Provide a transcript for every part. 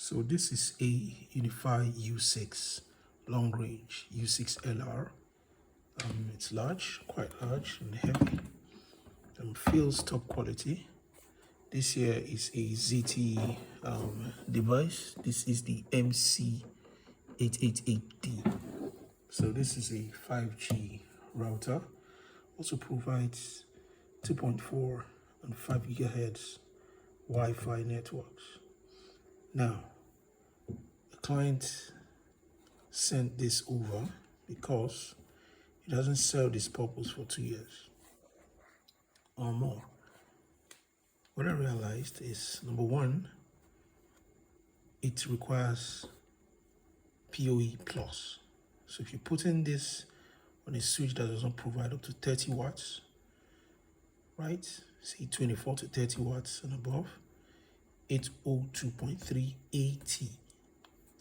So this is a UniFi U6 long range U6 LR. It's large, quite large and heavy. Feels top quality. This here is a ZTE device. This is the MC888D. So this is a 5G router. Also provides 2.4 and 5 gigahertz Wi-Fi networks. Now, the client sent this over because it hasn't served its purpose for 2 years or more. What I realized is, number one, it requires PoE plus. So if you put in this on a switch that does not provide up to 30 watts, right? Say 24 to 30 watts and above, 802.3 AT,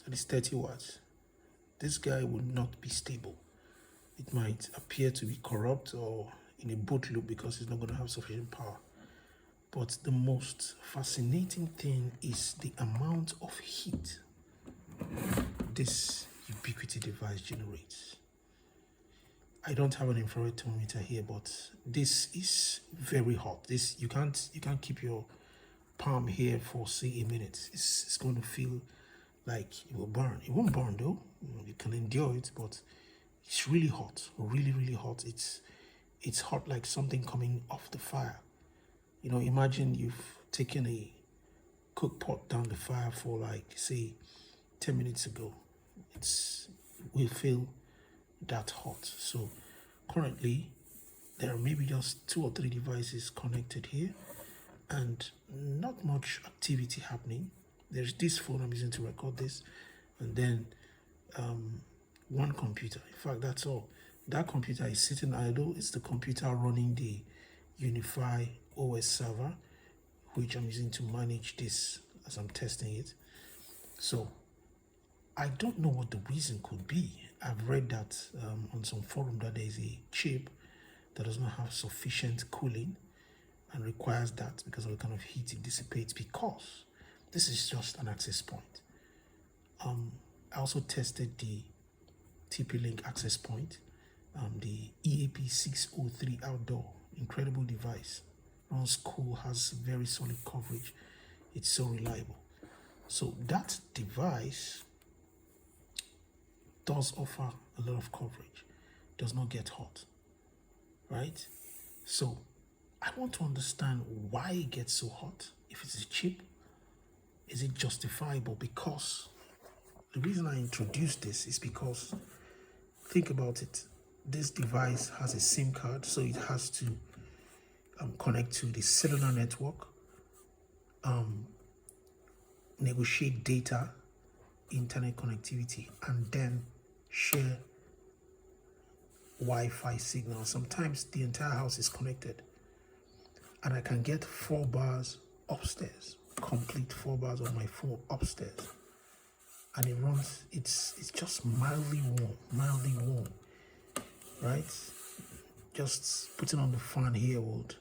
that is 30 watts. This guy would not be stable. It might appear to be corrupt or in a boot loop because it's not going to have sufficient power. But the most fascinating thing is the amount of heat this Ubiquiti device generates. I don't have an infrared thermometer here, but this is very hot. This you can't keep your palm here for say a minute. It's going to feel like it will burn. It won't burn though. You can endure it, but it's really hot, really hot. It's hot like something coming off the fire. You know, imagine you've taken a cook pot down the fire for like say 10 minutes ago. It will feel that hot. So currently there are maybe just 2 or 3 devices connected here and not much activity happening. There's this phone I'm using to record this, and then one computer. In fact, that's all. That computer is sitting idle. It's the computer running the UniFi OS server, which I'm using to manage this as I'm testing it. So I don't know what the reason could be. I've read that on some forum that there is a chip that does not have sufficient cooling and requires that because of the kind of heat it dissipates, because this is just an access point. I also tested the TP-Link access point, the EAP603 outdoor, incredible device. Runs cool, has very solid coverage. It's so reliable. So that device does offer a lot of coverage, does not get hot, right? So I want to understand why it gets so hot. If it's cheap, is it justifiable? Because the reason I introduced this is because, think about it. This device has a SIM card, so it has to connect to the cellular network, negotiate data, internet connectivity, and then share Wi-Fi signal. Sometimes the entire house is connected, and I can get 4 bars upstairs, complete 4 bars on my phone upstairs, and it runs. It's just mildly warm, right? Just putting on the fan here would,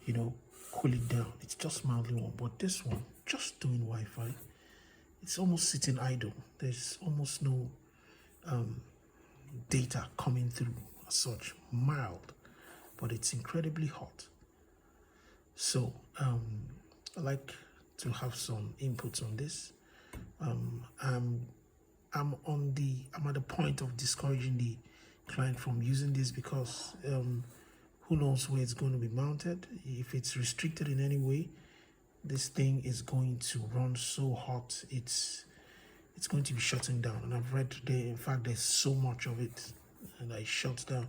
you know, cool it down. It's just mildly warm. But this one, just doing Wi-Fi, it's almost sitting idle. There's almost no data coming through as such. Mild, but it's incredibly hot. So I like to have some inputs on this. I'm at the point of discouraging the client from using this because who knows where it's going to be mounted. If it's restricted in any way, this thing is going to run so hot, it's going to be shutting down. And I've read there, in fact, there's so much of it and it shuts down.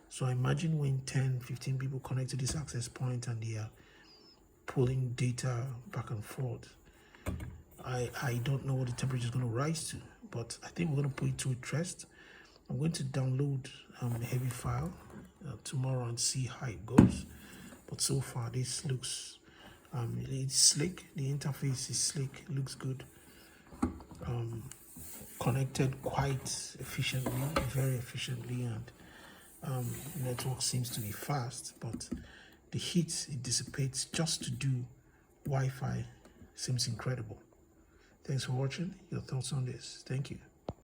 So I imagine when 10-15 people connect to this access point and they are pulling data back and forth, I don't know what the temperature is going to rise to, but I think we're going to put it to a test. I'm going to download a heavy file tomorrow and see how it goes. But so far, this looks, it's slick. The interface is slick, looks good. Connected quite efficiently, very efficiently, and network seems to be fast, but the heat it dissipates just to do Wi-Fi seems incredible. Thanks for watching. Your thoughts on this. Thank you.